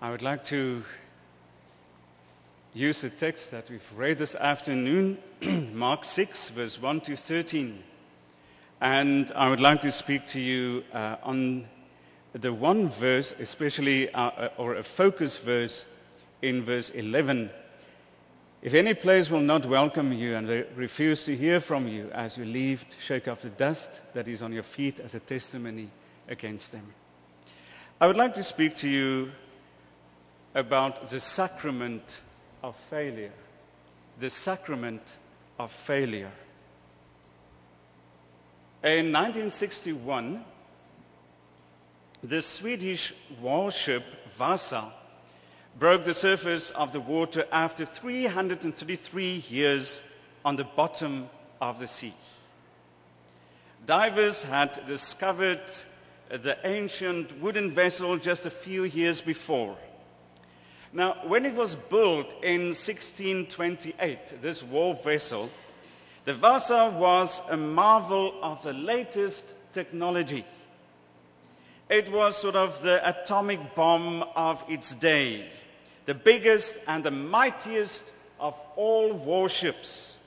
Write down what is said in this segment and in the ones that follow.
I would like to use the text that we've read this afternoon, Mark 6, verse 1 to 13. And I would like to speak to you on the one verse, especially, or a focus verse in verse 11. If any place will not welcome you and they refuse to hear from you as you leave, shake off the dust that is on your feet as a testimony against them. I would like to speak to you about the sacrament of failure. The sacrament of failure. In 1961, the Swedish warship Vasa broke the surface of the water after 333 years on the bottom of the sea. Divers had discovered the ancient wooden vessel just a few years before. Now, when it was built in 1628, this war vessel, the Vasa was a marvel of the latest technology. It was sort of the atomic bomb of its day, the biggest and the mightiest of all warships.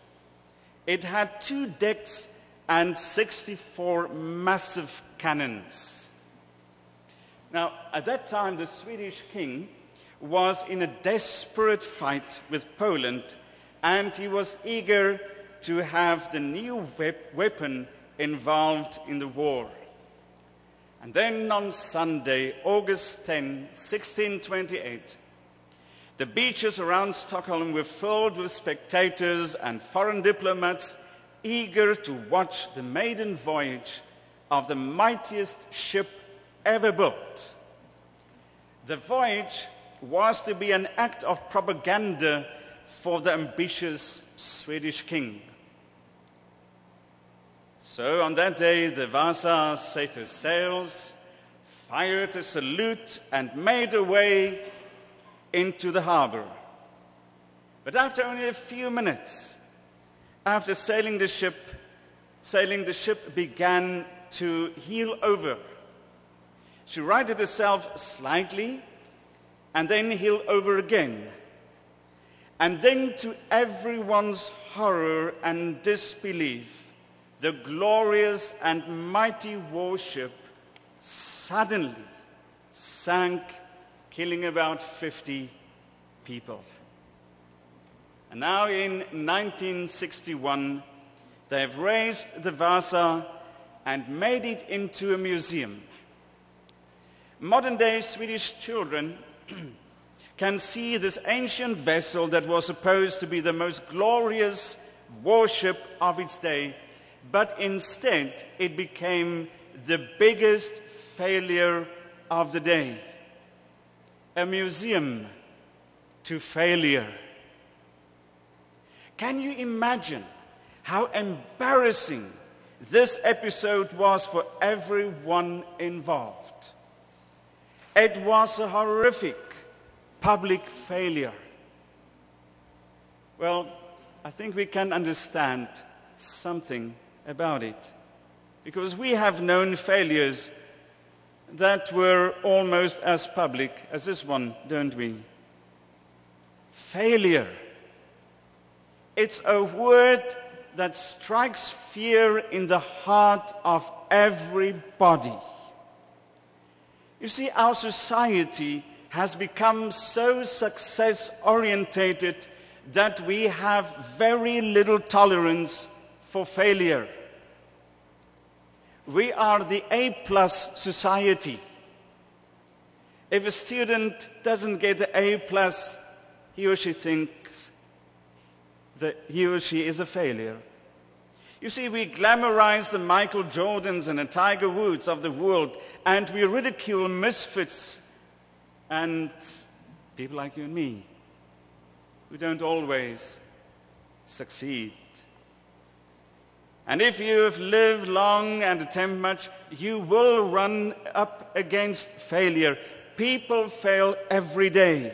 It had 2 decks and 64 massive cannons. Now, at that time, the Swedish king was in a desperate fight with Poland, and he was eager to have the new weapon involved in the war. And then on Sunday, August 10, 1628, the beaches around Stockholm were filled with spectators and foreign diplomats eager to watch the maiden voyage of the mightiest ship ever built. The voyage was to be an act of propaganda for the ambitious Swedish king. So on that day, the Vasa set her sails, fired a salute, and made her way into the harbor. But after only a few minutes, after sailing the ship began to heel over. She righted herself slightly, and then heel over again. And then, to everyone's horror and disbelief, the glorious and mighty warship suddenly sank, killing about 50 people. And now in 1961, they have raised the Vasa and made it into a museum. Modern-day Swedish children can see this ancient vessel that was supposed to be the most glorious warship of its day, but instead it became the biggest failure of the day. A museum to failure. Can you imagine how embarrassing this episode was for everyone involved? It was a horrific public failure. Well, I think we can understand something about it, because we have known failures that were almost as public as this one, don't we? Failure. It's a word that strikes fear in the heart of everybody. You see, our society has become so success-orientated that we have very little tolerance for failure. We are the A-plus society. If a student doesn't get an A-plus, he or she thinks that he or she is a failure. You see, we glamorize the Michael Jordans and the Tiger Woods of the world, and we ridicule misfits and people like you and me who don't always succeed. And if you have lived long and attempt much, you will run up against failure. People fail every day.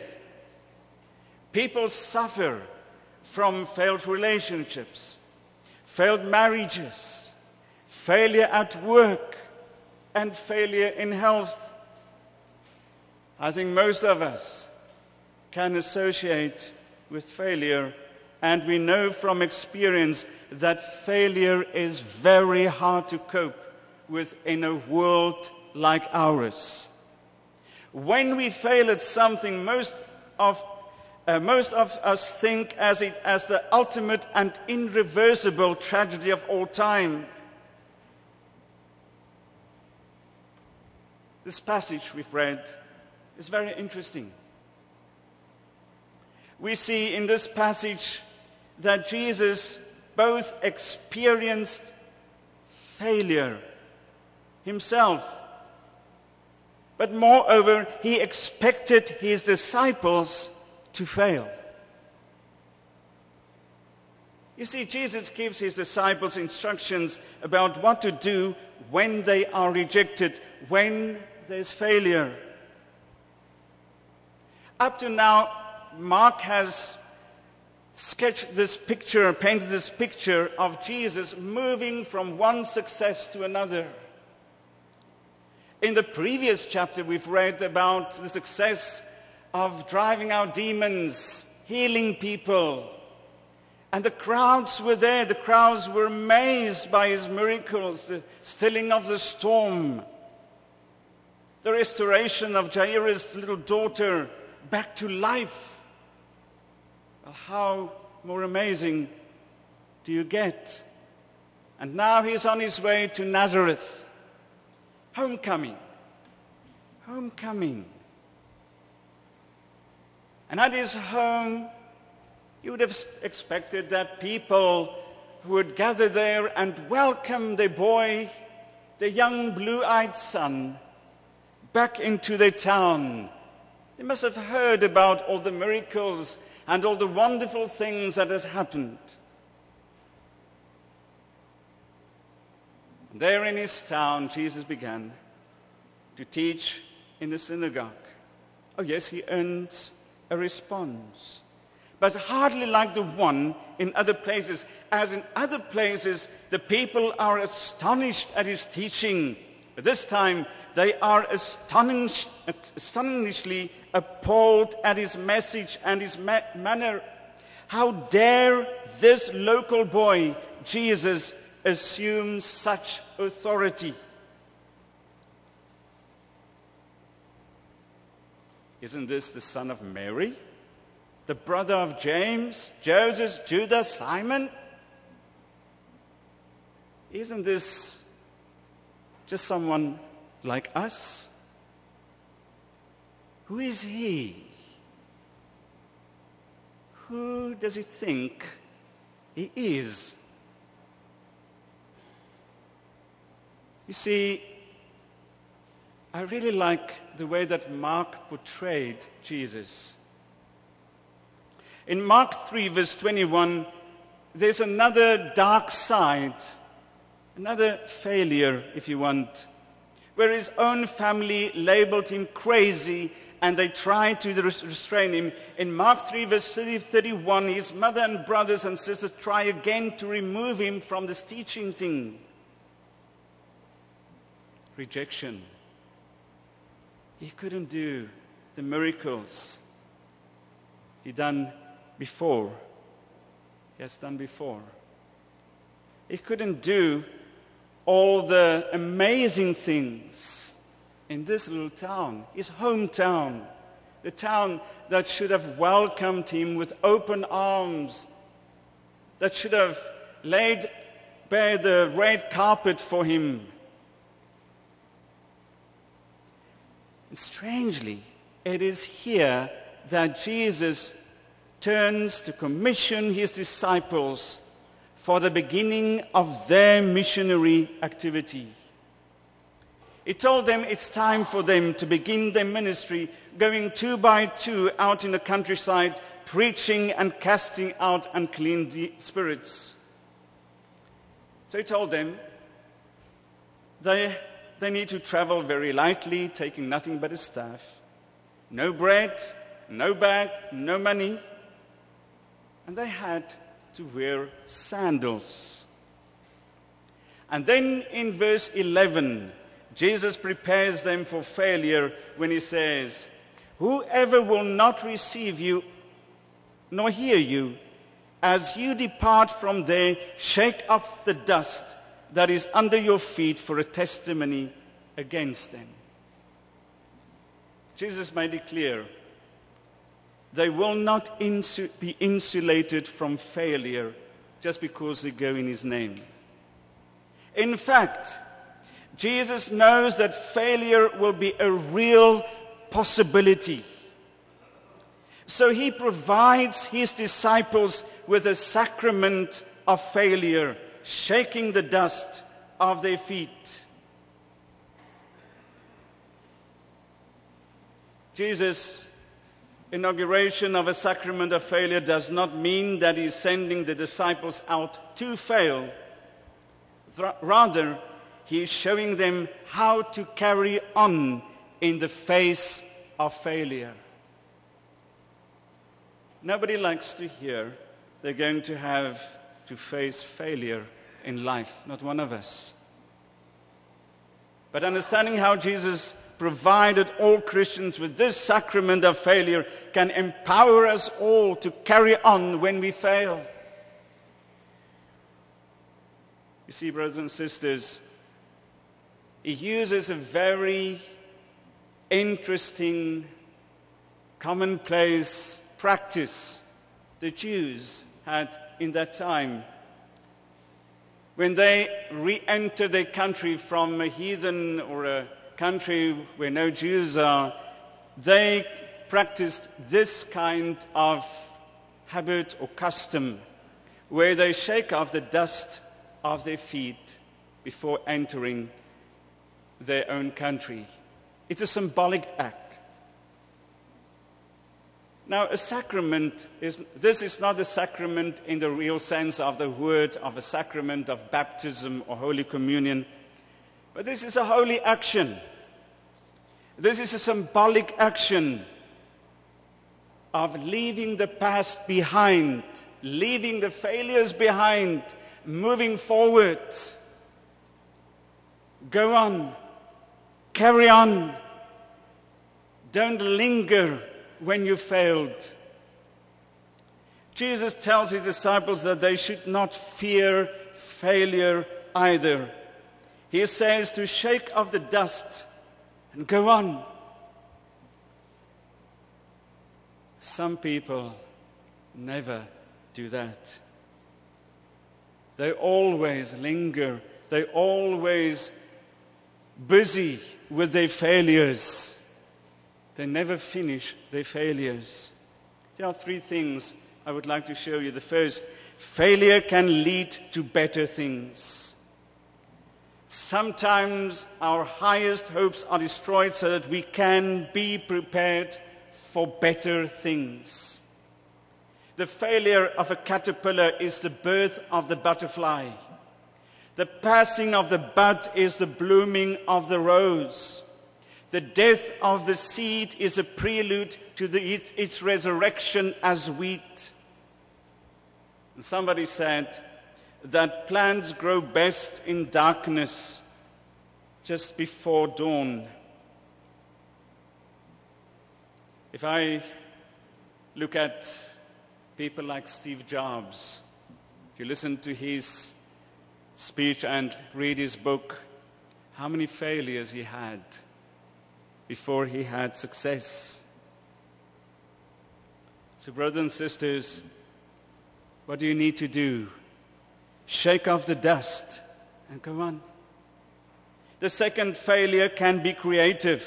People suffer from failed relationships, failed marriages, failure at work, and failure in health. I think most of us can associate with failure, and we know from experience that failure is very hard to cope with in a world like ours. When we fail at something, most of us think as the ultimate and irreversible tragedy of all time. This passage we've read is very interesting. We see in this passage that Jesus both experienced failure himself, but moreover, he expected his disciples to fail. You see, Jesus gives his disciples instructions about what to do when they are rejected, when there's failure. Up to now, Mark has sketched this picture, painted this picture of Jesus moving from one success to another. In the previous chapter, we've read about the success of driving out demons, healing people. And the crowds were there. The crowds were amazed by his miracles, the stilling of the storm, the restoration of Jairus' little daughter back to life. Well, how more amazing do you get? And now he's on his way to Nazareth. Homecoming. Homecoming. And at his home, you would have expected that people would gather there and welcome their boy, their young blue-eyed son, back into their town. They must have heard about all the miracles and all the wonderful things that has happened. There in his town, Jesus began to teach in the synagogue. Oh yes, he earned a response, but hardly like the one in other places. As in other places, the people are astonished at his teaching, but this time they are astonishingly appalled at his message and his manner. How dare this local boy, Jesus, assume such authority? Isn't this the son of Mary, the brother of James, Joseph, Judas, Simon? Isn't this just someone like us? Who is he? Who does he think he is? You see, I really like the way that Mark portrayed Jesus. In Mark 3, verse 21, there's another dark side, another failure, if you want, where his own family labeled him crazy and they tried to restrain him. In Mark 3, verse 31, his mother and brothers and sisters try again to remove him from this teaching thing. Rejection. He couldn't do the miracles he has done before. He couldn't do all the amazing things in this little town, his hometown, the town that should have welcomed him with open arms, that should have laid bare the red carpet for him. And strangely, it is here that Jesus turns to commission his disciples for the beginning of their missionary activity. He told them it's time for them to begin their ministry, going 2 by 2 out in the countryside, preaching and casting out unclean spirits. So he told them they need to travel very lightly, taking nothing but a staff. No bread, no bag, no money. And they had to wear sandals. And then in verse 11, Jesus prepares them for failure when he says, whoever will not receive you nor hear you, as you depart from there, shake up the dust that is under your feet for a testimony against them. Jesus made it clear. They will not be insulated from failure just because they go in his name. In fact, Jesus knows that failure will be a real possibility. So he provides his disciples with a sacrament of failure, shaking the dust of their feet. Jesus' inauguration of a sacrament of failure does not mean that he is sending the disciples out to fail. Rather, he is showing them how to carry on in the face of failure. Nobody likes to hear they're going to have to face failure in life. Not one of us. But understanding how Jesus provided all Christians with this sacrament of failure can empower us all to carry on when we fail. You see, brothers and sisters, he uses a very interesting, commonplace practice the Jews had in that time. When they re-entered their country from a heathen or a country where no Jews are, they practiced this kind of habit or custom where they shake off the dust of their feet before entering their own country. It's a symbolic act. Now, a sacrament this is not a sacrament in the real sense of the word of a sacrament of baptism or Holy Communion, but this is a holy action. This is a symbolic action of leaving the past behind, leaving the failures behind, moving forward. Go on, carry on. Don't linger when you failed. Jesus tells his disciples that they should not fear failure either. He says to shake off the dust and go on. Some people never do that. They always linger. They're always busy with their failures. They never finish their failures. There are three things I would like to show you. The first, failure can lead to better things. Sometimes our highest hopes are destroyed so that we can be prepared for better things. The failure of a caterpillar is the birth of the butterfly. The passing of the bud is the blooming of the rose. The death of the seed is a prelude to its resurrection as wheat. And somebody said that plants grow best in darkness, just before dawn. If I look at people like Steve Jobs, if you listen to his speech and read his book, how many failures he had before he had success. So brothers and sisters, what do you need to do? Shake off the dust and go on. The second, failure can be creative.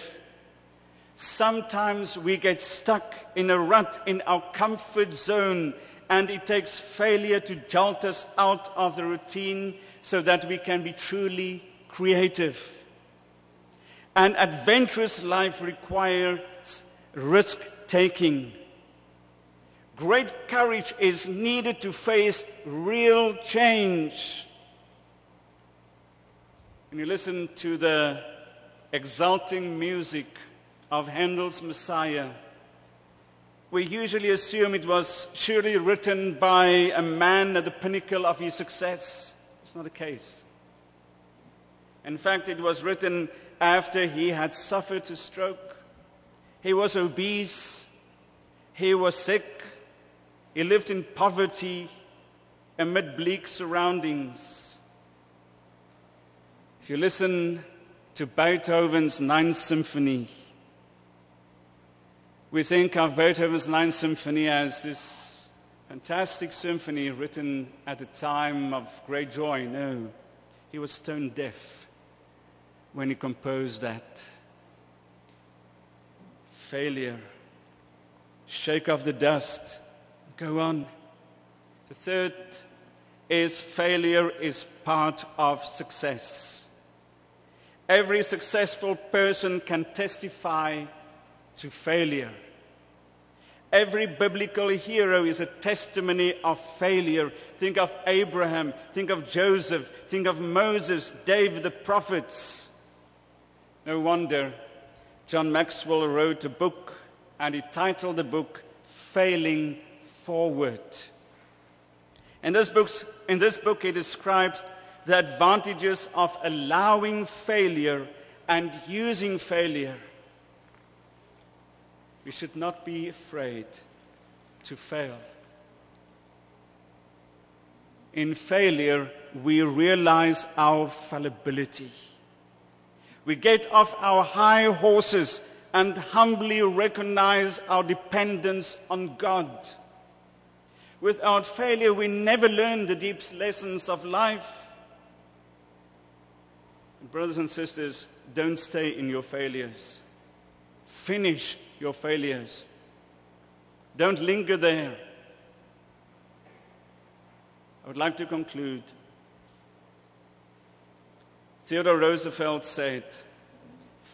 Sometimes we get stuck in a rut in our comfort zone, and it takes failure to jolt us out of the routine so that we can be truly creative. An adventurous life requires risk-taking. Great courage is needed to face real change. When you listen to the exalting music of Handel's Messiah, we usually assume it was surely written by a man at the pinnacle of his success. It's not the case. In fact, it was written after he had suffered a stroke. He was obese. He was sick. He lived in poverty amid bleak surroundings. If you listen to Beethoven's Ninth Symphony, we think of Beethoven's Ninth Symphony as this fantastic symphony written at a time of great joy. No, he was stone deaf when he composed that. Failure. Shake off the dust. Go on. The third is failure is part of success. Every successful person can testify to failure. Every biblical hero is a testimony of failure. Think of Abraham, think of Joseph, think of Moses, David, the prophets. No wonder John Maxwell wrote a book, and he titled the book, Failing Forward. In this book he describes the advantages of allowing failure and using failure. We should not be afraid to fail. In failure, we realize our fallibility. We get off our high horses and humbly recognize our dependence on God. Without failure, we never learn the deep lessons of life. Brothers and sisters, don't stay in your failures. Finish your failures. Don't linger there. I would like to conclude. Theodore Roosevelt said,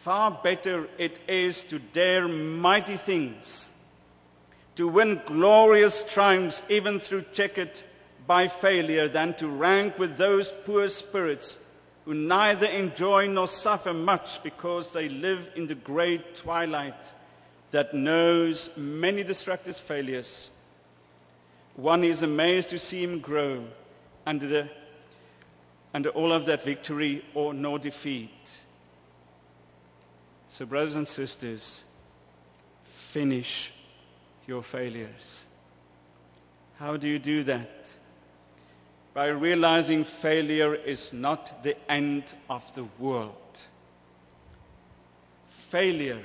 "Far better it is to dare mighty things, to win glorious triumphs even through checkered by failure, than to rank with those poor spirits who neither enjoy nor suffer much because they live in the great twilight that knows many destructive failures. One is amazed to see him grow under all of that victory or nor defeat." So brothers and sisters, finish your failures. How do you do that? By realizing failure is not the end of the world. Failure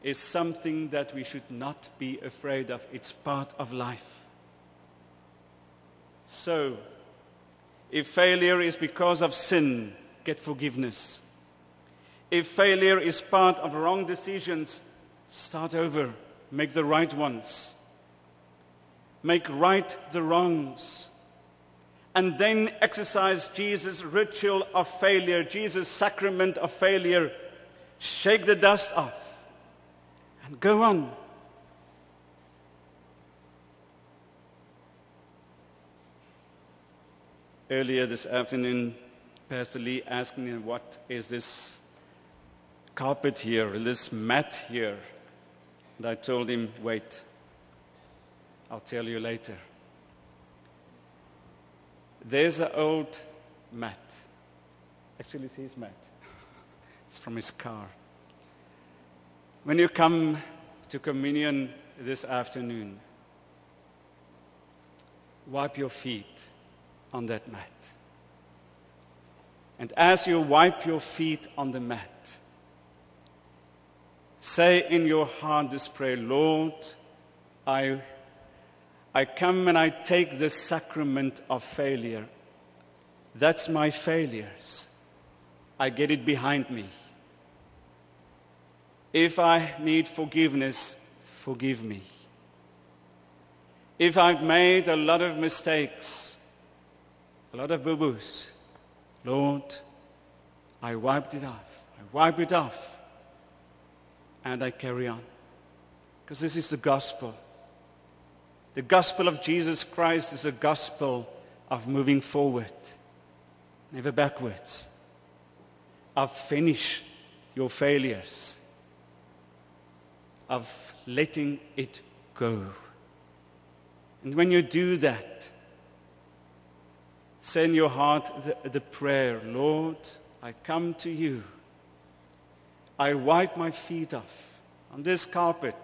is something that we should not be afraid of. It's part of life. So, if failure is because of sin, get forgiveness. If failure is part of wrong decisions, start over. Make the right ones. Make right the wrongs. And then exercise Jesus' ritual of failure, Jesus' sacrament of failure. Shake the dust off and go on. Earlier this afternoon, Pastor Lee asked me, what is this carpet here, this mat here? And I told him, wait, I'll tell you later. There's an old mat. Actually, it's his mat. It's from his car. When you come to communion this afternoon, wipe your feet on that mat. And as you wipe your feet on the mat, say in your heart this prayer, Lord, I come and I take the sacrament of failure. That's my failures. I get it behind me. If I need forgiveness, forgive me. If I've made a lot of mistakes, a lot of boo-boos, Lord, I wiped it off. I wipe it off. And I carry on. Because this is the gospel. The gospel of Jesus Christ is a gospel of moving forward, never backwards. Of finish your failures. Of letting it go. And when you do that, say in your heart the prayer, Lord, I come to you. I wipe my feet off. on this carpet,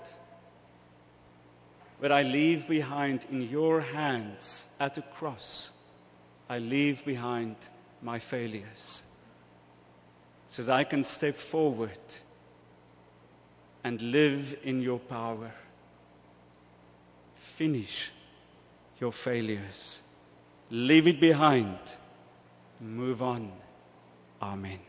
where I leave behind in your hands at the cross, I leave behind my failures, so that I can step forward and live in your power. Finish your failures. Leave it behind. Move on. Amen.